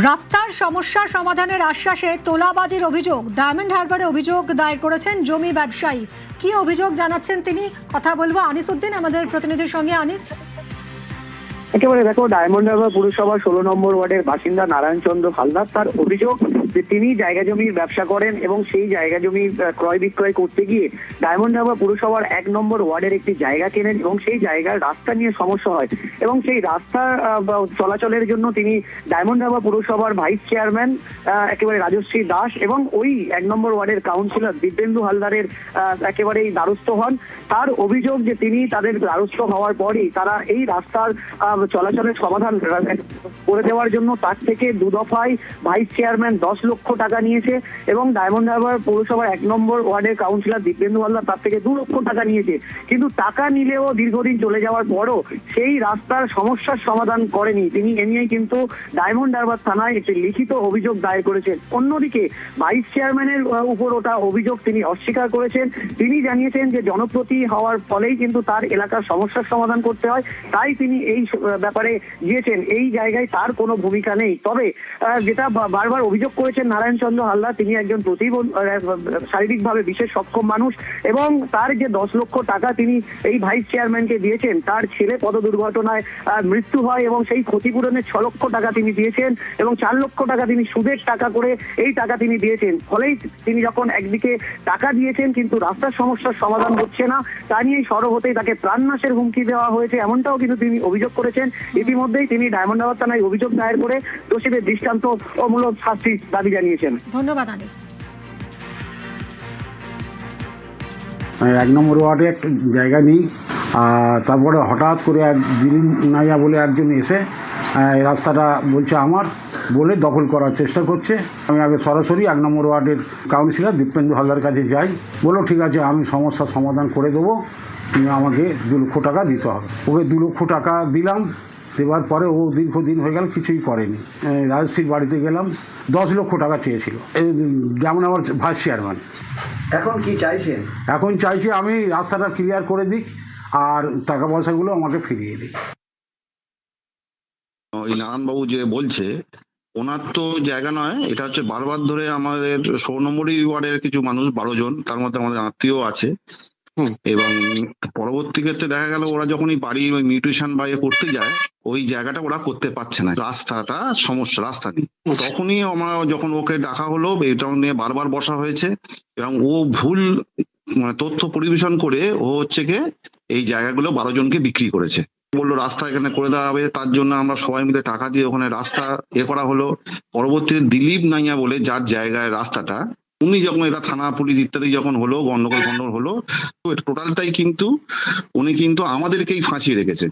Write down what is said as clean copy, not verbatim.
রাস্তার সমস্যা সমাধানের আশ্বাসে তোলাবাজির অভিযোগ, ডায়মন্ড হারবারে অভিযোগ দায়ের করেছেন জমি ব্যবসায়ী। কি অভিযোগ জানাচ্ছেন তিনি, কথা বলবো আনিস উদ্দিন আমাদের প্রতিনিধির সঙ্গে। আনিস, একেবারে দেখো, ডায়মন্ড হারবার পুরসভার 16 নম্বর ওয়ার্ডের বাসিন্দা নারায়ণ চন্দ্র হালদার, তার অভিযোগ যে তিনি জায়গা জমির ব্যবসা করেন এবং সেই জায়গা জমি ক্রয় বিক্রয় করতে গিয়ে ডায়মন্ড হারবার পুরসভার 1 নম্বর ওয়ার্ডের একটি জায়গা কেনেন এবং সেই জায়গার রাস্তা নিয়ে সমস্যা হয় এবং সেই রাস্তা চলাচলের জন্য তিনি ডায়মন্ড হারবার পুরসভার ভাইস চেয়ারম্যান একেবারে রাজশ্রী দাস এবং ওই 1 নম্বর ওয়ার্ডের কাউন্সিলর দিব্যেন্দু হালদারের একেবারেই দ্বারস্থ হন। তার অভিযোগ যে তিনি তাদের দ্বারস্থ হওয়ার পরই তারা এই রাস্তার চলাচলের সমাধান করে দেওয়ার জন্য তার থেকে 2 দফায় ভাইস চেয়ারম্যান 10 লক্ষ টাকা নিয়েছে এবং ডায়মন্ড হারবার পৌরসভার 1 নম্বর ওয়ার্ডের কাউন্সিলর দিব্যেন্দু হালদার তার থেকে 2 লক্ষ টাকা নিয়েছে। কিন্তু টাকা নিলেও দীর্ঘদিন চলে যাওয়ার পরও সেই রাস্তার সমস্যার সমাধান করেনি তিনি। এ নিয়ে কিন্তু ডায়মন্ড হারবার থানায় একটি লিখিত অভিযোগ দায়ের করেছেন। অন্যদিকে ভাইস চেয়ারম্যানের উপর ওটা অভিযোগ তিনি অস্বীকার করেছেন। তিনি জানিয়েছেন যে জনপ্রতি হওয়ার ফলেই কিন্তু তার এলাকার সমস্যার সমাধান করতে হয়, তাই তিনি এই ব্যাপারে গিয়েছেন। এই জায়গায় তার কোনো ভূমিকা নেই। তবে যেটা বারবার অভিযোগ করেছেন নারায়ণ চন্দ্র হালদার, তিনি একজন শারীরিকভাবে বিশেষ সক্ষম মানুষ এবং তার যে 10 লক্ষ টাকা তিনি এই ভাইস চেয়ারম্যানকে দিয়েছেন, তার ছেলে পথ দুর্ঘটনায় মৃত্যু হয় এবং সেই ক্ষতিপূরণের 6 লক্ষ টাকা তিনি দিয়েছেন এবং 4 লক্ষ টাকা তিনি সুদের টাকা করে এই টাকা তিনি দিয়েছেন। ফলেই তিনি যখন একদিকে টাকা দিয়েছেন কিন্তু রাস্তার সমস্যার সমাধান হচ্ছে না, তা নিয়েই সরব হতেই তাকে প্রাণনাশের হুমকি দেওয়া হয়েছে, এমনটাও কিন্তু তিনি অভিযোগ করেছেন। ইতিমধ্যেই তিনি ডায়মন্ড হারবার থানায় অভিযোগ দায়ের করে দোষীদের দৃষ্টান্তমূলক শাস্তির দাবি জানিয়েছেন। ধন্যবাদ আনিস। 1 নম্বর ওয়ার্ডে একটা জায়গা নেই, তারপরে হঠাৎ করে দিলীপ নাইয়া বলে একজন এসে এই রাস্তাটা বলছে আমার, বলে দখল করার চেষ্টা করছে। আমি আগে সরাসরি 1 নম্বর ওয়ার্ডের কাউন্সিলর দীপেন্দু হালদার কাছে যাই, বলো ঠিক আছে আমি সমস্যার সমাধান করে দেবো, তুমি আমাকে 2 লক্ষ টাকা দিতে হবে। ওকে 2 লক্ষ টাকা দিলাম, দেওয়ার পরে ও দীর্ঘদিন হয়ে গেল কিছুই করেনি। রাজশ্রীর বাড়িতে গেলাম, 10 লক্ষ টাকা চেয়েছিল, যেমন আমার ভাইস চেয়ারম্যান। এখন কি চাইছেন? এখন চাইছি আমি রাস্তাটা ক্লিয়ার করে দিই আর টাকা পয়সাগুলো আমাকে ফিরিয়ে দিই। ওই নারায়ণবাবু যে বলছে, ওনার তো জায়গা নয়, এটা হচ্ছে বারবার ধরে আমাদের 16 নম্বরই ওয়ার্ডের কিছু মানুষ, 12 জন, তার মধ্যে আমাদের আত্মীয় আছে এবং পরবর্তী ক্ষেত্রে দেখা গেল ওরা যখনই বাড়ি ওই মিউটেশন বা করতে যায় ওই জায়গাটা ওরা করতে পারছে না, রাস্তাটা সমস্যা, রাস্তা নেই। তখনই আমরা যখন ওকে ডাকা হলো, এটা নিয়ে বারবার বসা হয়েছে এবং ও ভুল তথ্য পরিবেশন করে ও হচ্ছে গিয়ে এই জায়গাগুলো 12 জনকে বিক্রি করেছে। বললো রাস্তা এখানে করে দেওয়া হবে, তার জন্য আমরা সবাই মিলে টাকা দিয়ে ওখানে রাস্তা করা হলো। পরবর্তীতে দিলীপ নাইয়া বলে যার জায়গায় রাস্তাটা, উনি যখন এটা থানা পুলিশ ইত্যাদি যখন হলো, গন্ডগোল হলো, টোটালটাই কিন্তু উনি কিন্তু আমাদেরকেই ফাঁসিয়ে রেখেছে।